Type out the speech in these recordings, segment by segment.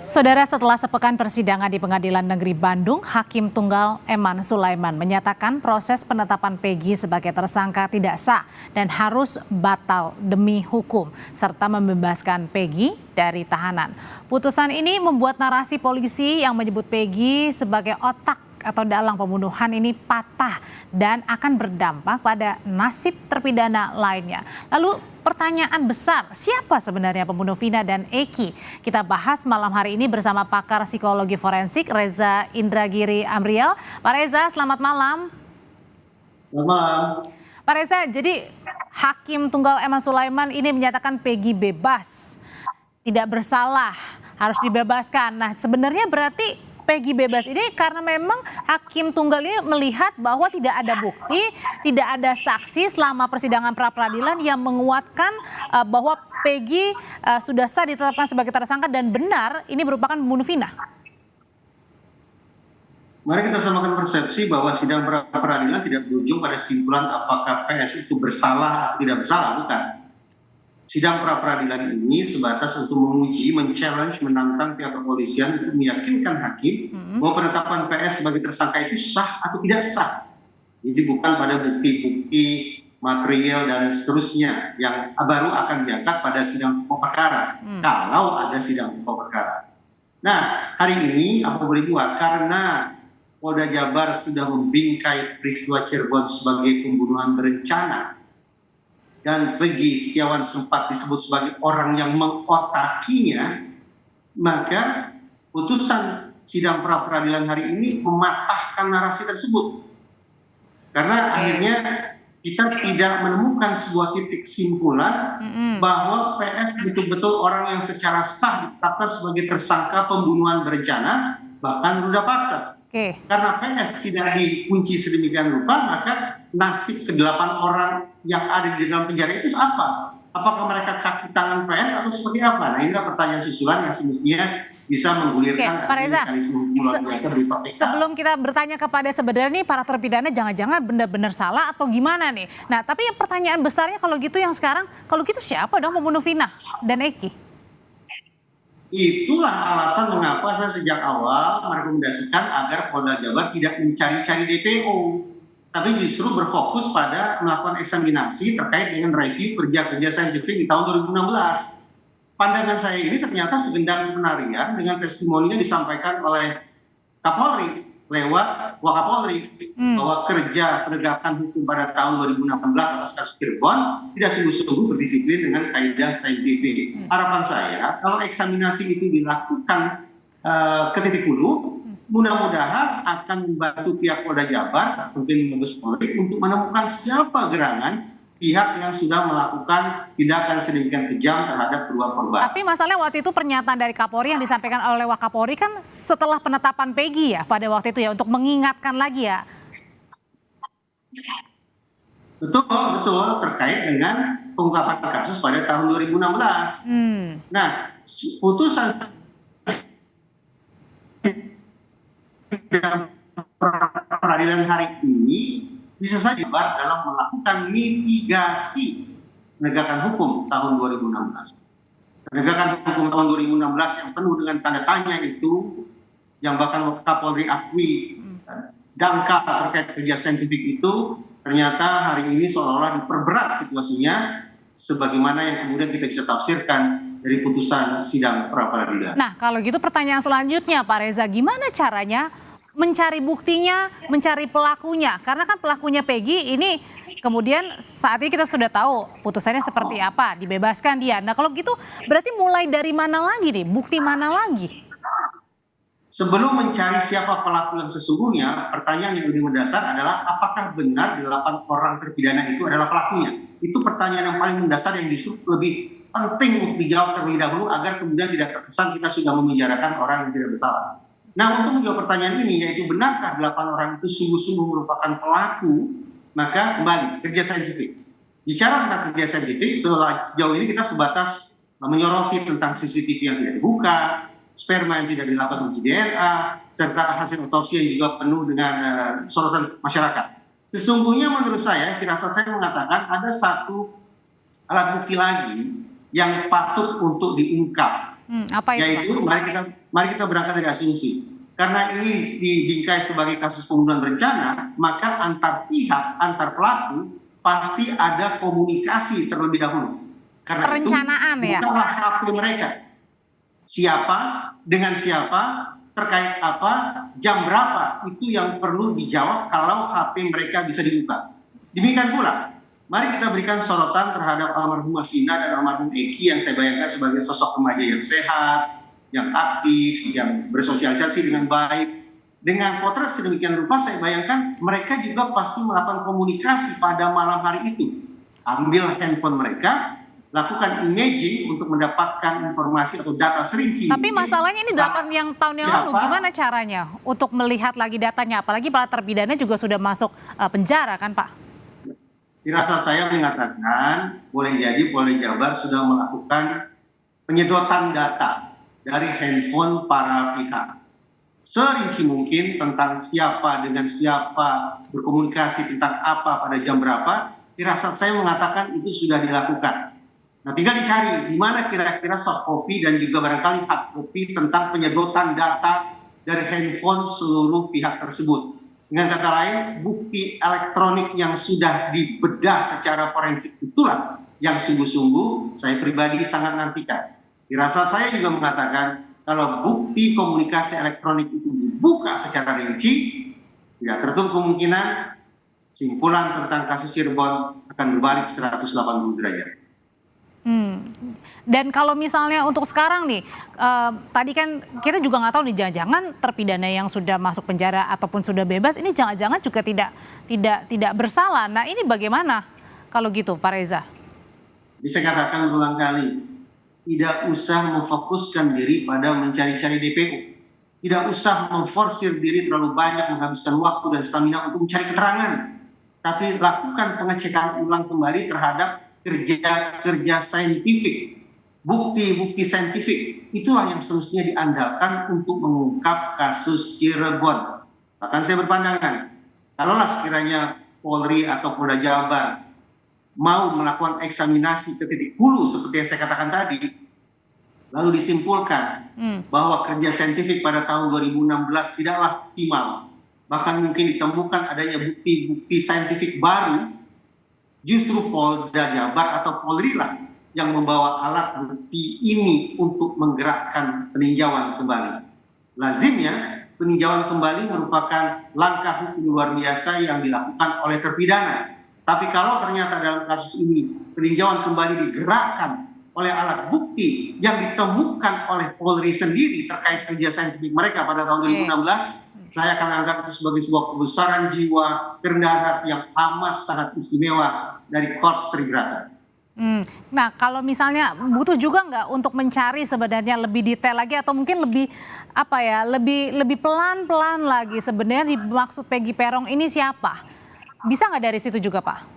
Saudara, setelah sepekan persidangan di Pengadilan Negeri Bandung, Hakim Tunggal Eman Sulaiman menyatakan proses penetapan Peggy sebagai tersangka tidak sah dan harus batal demi hukum, serta membebaskan Peggy dari tahanan. Putusan ini membuat narasi polisi yang menyebut Peggy sebagai otak atau dalang pembunuhan ini patah dan akan berdampak pada nasib terpidana lainnya. Lalu pertanyaan besar, siapa sebenarnya pembunuh Vina dan Eki? Kita bahas malam hari ini bersama pakar psikologi forensik Reza Indragiri Amriel. Pak Reza, selamat malam. Selamat malam. Pak Reza, jadi Hakim Tunggal Eman Sulaiman ini menyatakan Peggy bebas, tidak bersalah, harus dibebaskan. Nah, sebenarnya berarti Peggy bebas ini karena memang Hakim Tunggal ini melihat bahwa tidak ada bukti, tidak ada saksi selama persidangan pra-peradilan yang menguatkan bahwa Peggy sudah sah ditetapkan sebagai tersangka dan benar ini merupakan pembunuh Vina. Mari kita samakan persepsi bahwa sidang pra-peradilan tidak berujung pada kesimpulan apakah PS itu bersalah atau tidak bersalah, bukan. Sidang pra-peradilan ini sebatas untuk menguji, men-challenge, menantang pihak kepolisian untuk meyakinkan hakim bahwa penetapan PS sebagai tersangka itu sah atau tidak sah. Jadi bukan pada bukti-bukti material dan seterusnya yang baru akan diangkat pada sidang pokok perkara, kalau ada sidang pokok perkara. Nah, hari ini apa boleh buat, karena Polda Jabar sudah membingkai peristiwa Cirebon sebagai pembunuhan berencana, dan Peggy Setiawan sempat disebut sebagai orang yang mengotakinya, maka putusan sidang pra-peradilan hari ini mematahkan narasi tersebut. Karena akhirnya kita tidak menemukan sebuah titik simpulan bahwa PS betul-betul orang yang secara sah ditetapkan sebagai tersangka pembunuhan berencana, bahkan ruda paksa. Karena PS tidak dikunci sedemikian rupa, maka nasib ke-8 orang yang ada di dalam penjara itu apa? Apakah mereka kaki tangan PS atau seperti apa? Nah, inilah pertanyaan susulan yang semestinya bisa menggulirkan mekanisme hukum luar biasa berupa PK. Sebelum kita bertanya kepada sebenarnya nih para terpidana jangan-jangan benar-benar salah atau gimana nih? Nah, tapi pertanyaan besarnya kalau gitu yang sekarang, kalau gitu siapa dong pembunuh Vina dan Eki? Itulah alasan mengapa saya sejak awal merekomendasikan agar Polda Jabar tidak mencari-cari DPO, tapi justru berfokus pada melakukan eksaminasi terkait dengan review kerja-kerja saintifik di tahun 2016. Pandangan saya ini ternyata segendang skenario dengan testimoni yang disampaikan oleh Kapolri lewat Wakapolri bahwa kerja penegakan hukum pada tahun 2016 atas kasus Cirebon tidak sungguh-sungguh berdisiplin dengan kaidah saintifik. Harapan saya kalau eksaminasi itu dilakukan ke titik hulu, mudah-mudahan akan membantu pihak Polda Jabar, mungkin Mabes Polri, untuk menemukan siapa gerangan pihak yang sudah melakukan tindakan sedemikian kejam terhadap kedua korban. Tapi masalahnya waktu itu pernyataan dari Kapolri yang disampaikan oleh Wakapolri kan setelah penetapan Peggy ya pada waktu itu ya, untuk mengingatkan lagi ya. Betul, terkait dengan pengungkapan kasus pada tahun 2016. Nah, putusan peradilan hari ini bisa saja dalam melakukan mitigasi penegakan hukum tahun 2016. Penegakan hukum tahun 2016 yang penuh dengan tanda tanya itu, yang bahkan Kapolri akui dangkal terkait kerja saintifik itu, ternyata hari ini seolah-olah diperberat situasinya, sebagaimana yang kemudian kita bisa tafsirkan dari putusan sidang pra-peradilan. Nah, kalau gitu pertanyaan selanjutnya Pak Reza, gimana caranya mencari buktinya, mencari pelakunya? Karena kan pelakunya Peggy ini kemudian saat ini kita sudah tahu putusannya seperti apa, dibebaskan dia. Nah, kalau gitu berarti mulai dari mana lagi nih? Bukti mana lagi? Sebelum mencari siapa pelaku yang sesungguhnya, pertanyaan yang lebih mendasar adalah apakah benar 8 orang terpidana itu adalah pelakunya? Itu pertanyaan yang paling mendasar yang justru lebih penting untuk dijawab terlebih dahulu agar kemudian tidak terkesan kita sudah memenjarakan orang yang tidak bersalah. Nah, untuk menjawab pertanyaan ini, yaitu benarkah 8 orang itu sungguh-sungguh merupakan pelaku, maka kembali kerja saintifik. Bicara tentang kerja saintifik, sejauh ini kita sebatas menyoroti tentang CCTV yang tidak dibuka, sperma yang tidak dilakukan uji DNA, serta hasil otopsi yang juga penuh dengan sorotan masyarakat. Sesungguhnya menurut saya, firasat saya mengatakan ada satu alat bukti lagi yang patut untuk diungkap Apa itu, Pak? Yaitu mari kita berangkat dari asumsi. Karena ini dibingkai sebagai kasus pembunuhan berencana, maka antar pihak, antar pelaku pasti ada komunikasi terlebih dahulu. Karena Perencanaan itu ya? bukanlah HP mereka. Siapa, dengan siapa, terkait apa, jam berapa, itu yang perlu dijawab kalau HP mereka bisa dibuka. Demikian pula, mari kita berikan sorotan terhadap almarhumah Vina dan almarhum Eki yang saya bayangkan sebagai sosok remaja yang sehat, yang aktif, yang bersosialisasi dengan baik. Dengan potret sedemikian rupa, saya bayangkan mereka juga pasti melakukan komunikasi pada malam hari itu. Ambil handphone mereka, lakukan imaging untuk mendapatkan informasi atau data serinci. Tapi masalahnya ini 8 tahun yang lalu, gimana caranya untuk melihat lagi datanya? Apalagi para terpidana juga sudah masuk penjara kan, Pak? Firasat saya mengatakan boleh jadi Polda Jabar sudah melakukan penyedotan data dari handphone para pihak. Serinci mungkin tentang siapa dengan siapa, berkomunikasi tentang apa pada jam berapa, firasat saya mengatakan itu sudah dilakukan. Nah, tinggal dicari di mana kira-kira soft copy dan juga barangkali hard copy tentang penyedotan data dari handphone seluruh pihak tersebut. Dengan kata lain, bukti elektronik yang sudah dibedah secara forensik itulah yang sungguh-sungguh saya pribadi sangat nantikan. Firasat saya juga mengatakan kalau bukti komunikasi elektronik itu dibuka secara rinci, tidak tertutup kemungkinan simpulan tentang kasus Cirebon akan berbalik 180 derajat. Dan kalau misalnya untuk sekarang nih, tadi kan kita juga nggak tahu nih, jangan-jangan terpidana yang sudah masuk penjara ataupun sudah bebas ini jangan-jangan juga tidak bersalah. Nah ini bagaimana kalau gitu, Pak Reza? Bisa katakan berulang kali, tidak usah memfokuskan diri pada mencari-cari DPO. Tidak usah memforsir diri terlalu banyak, menghabiskan waktu dan stamina untuk mencari keterangan. Tapi lakukan pengecekan ulang kembali terhadap kerja saintifik, bukti-bukti saintifik. Itulah yang semestinya diandalkan untuk mengungkap kasus Cirebon. Bahkan saya berpandangan, kalaulah sekiranya Polri atau Polda Jabar mau melakukan eksaminasi ke titik hulu seperti yang saya katakan tadi, lalu disimpulkan bahwa kerja saintifik pada tahun 2016 tidaklah optimal, bahkan mungkin ditemukan adanya bukti-bukti saintifik baru, justru Polda Jabar atau Polri lah yang membawa alat bukti ini untuk menggerakkan peninjauan kembali. Lazimnya peninjauan kembali merupakan langkah hukum luar biasa yang dilakukan oleh terpidana. Tapi kalau ternyata dalam kasus ini peninjauan kembali digerakkan oleh alat bukti yang ditemukan oleh Polri sendiri terkait kerja saintifik mereka pada tahun 2016, saya akan anggap itu sebagai sebuah kebesaran jiwa, kerendahan hati yang amat sangat istimewa dari Korps Tribrata. Nah, kalau misalnya butuh juga nggak untuk mencari sebenarnya lebih detail lagi atau mungkin lebih lebih pelan-pelan lagi sebenarnya dimaksud Peggy Peron ini siapa? Bisa nggak dari situ juga, Pak?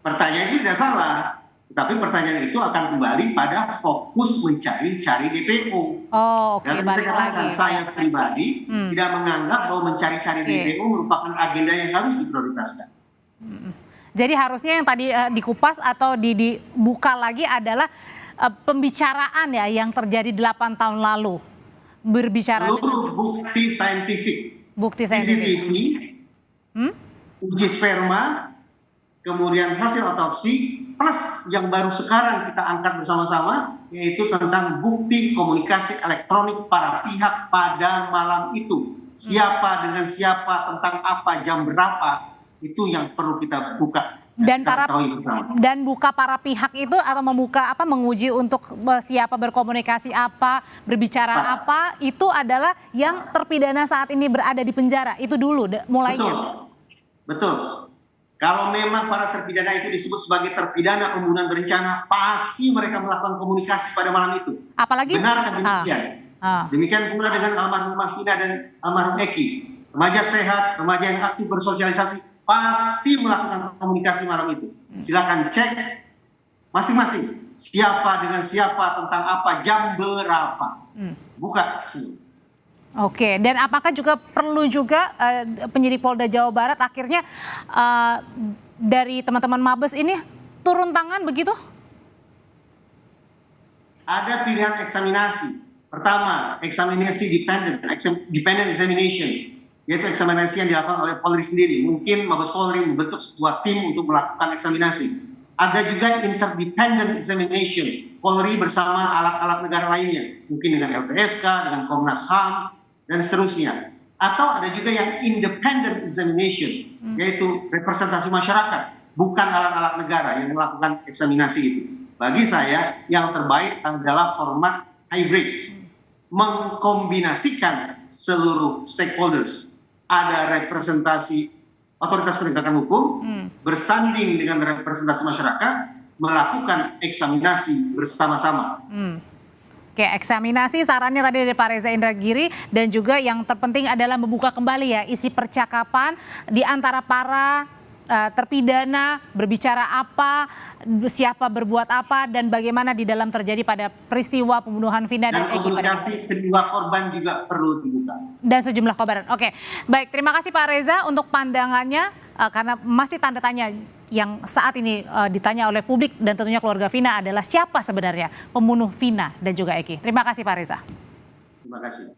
Pertanyaan itu tidak salah. Tapi pertanyaan itu akan kembali pada fokus mencari-cari DPO. Oh, oke, Dan balik lagi. Saya pribadi tidak menganggap bahwa mencari-cari DPO merupakan agenda yang harus diprioritaskan. Jadi harusnya yang tadi dikupas atau dibuka lagi adalah pembicaraan ya yang terjadi 8 tahun lalu. Berbicara seluruh bukti saintifik. Bukti saintifik. CCTV, uji sperma, kemudian hasil otopsi, plus yang baru sekarang kita angkat bersama-sama, yaitu tentang bukti komunikasi elektronik para pihak pada malam itu. Siapa dengan siapa, tentang apa, jam berapa, itu yang perlu kita buka. Dan buka para pihak itu atau membuka menguji untuk siapa berkomunikasi apa, berbicara apa, itu adalah yang terpidana saat ini berada di penjara. Itu dulu mulainya. Betul. Kalau memang para terpidana itu disebut sebagai terpidana pembunuhan berencana, pasti mereka melakukan komunikasi pada malam itu. Apalagi benarkah demikian? Demikian pula dengan almarhumah Vina dan almarhum Eki. Remaja sehat, remaja yang aktif bersosialisasi, pasti melakukan komunikasi malam itu. Silakan cek masing-masing. Siapa dengan siapa, tentang apa, jam berapa. Buka semua. Oke, dan apakah juga perlu juga penyidik Polda Jawa Barat akhirnya dari teman-teman Mabes ini turun tangan begitu? ada pilihan eksaminasi. Pertama, eksaminasi dependent examination, yaitu eksaminasi yang dilakukan oleh Polri sendiri. Mungkin Mabes Polri membentuk sebuah tim untuk melakukan eksaminasi. Ada juga interdependent examination, Polri bersama alat-alat negara lainnya, mungkin dengan LPSK, dengan Komnas HAM, dan seterusnya. Atau ada juga yang independent examination, yaitu representasi masyarakat, bukan alat-alat negara yang melakukan eksaminasi itu. Bagi saya, yang terbaik adalah format hybrid, mengkombinasikan seluruh stakeholders. Ada representasi otoritas penegakan hukum, bersanding dengan representasi masyarakat, melakukan eksaminasi bersama-sama. Oke, eksaminasi sarannya tadi dari Pak Reza Indragiri, dan juga yang terpenting adalah membuka kembali ya isi percakapan di antara para terpidana, berbicara apa, siapa berbuat apa, dan bagaimana di dalam terjadi pada peristiwa pembunuhan Vina dan Eki. Komunikasi kedua korban juga perlu dibuka. Dan sejumlah korban. Oke, baik, terima kasih Pak Reza untuk pandangannya, karena masih tanda tanya yang saat ini ditanya oleh publik dan tentunya keluarga Vina adalah siapa sebenarnya pembunuh Vina dan juga Eki. Terima kasih Pak Reza. Terima kasih.